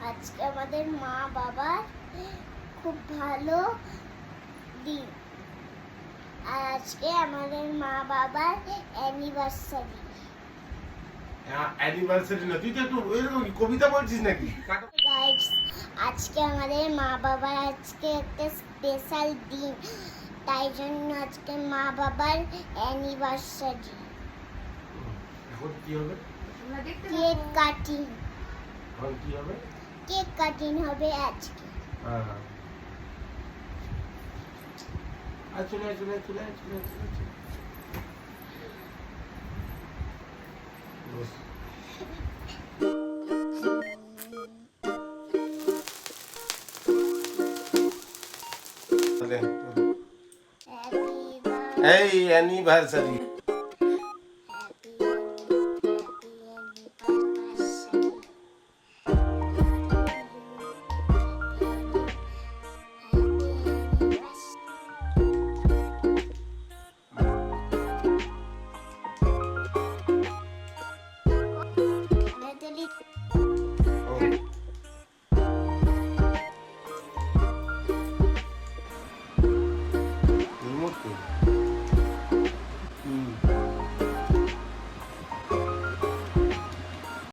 আজকে আমাদের মা বাবার খুব ভালো দিন। আর আজকে আমাদের মা বাবার অ্যানিভার্সারি। অ্যানিভার্সারি না, তুই তো একটু এরকম কবিতা বলছিস নাকি? গাইস, আজকে আমাদের মা বাবার আজকে একটা স্পেশাল দিন, তাই জন্য আজকে মা বাবার অ্যানিভার্সারি। এখন কি হবে? Cake cutting. এখন কি হবে? কেক কাটিং হবে আজকে। হ্যাঁ। চলে চলে চলে চলে চলে চলে। এই অ্যানিভার্সারি।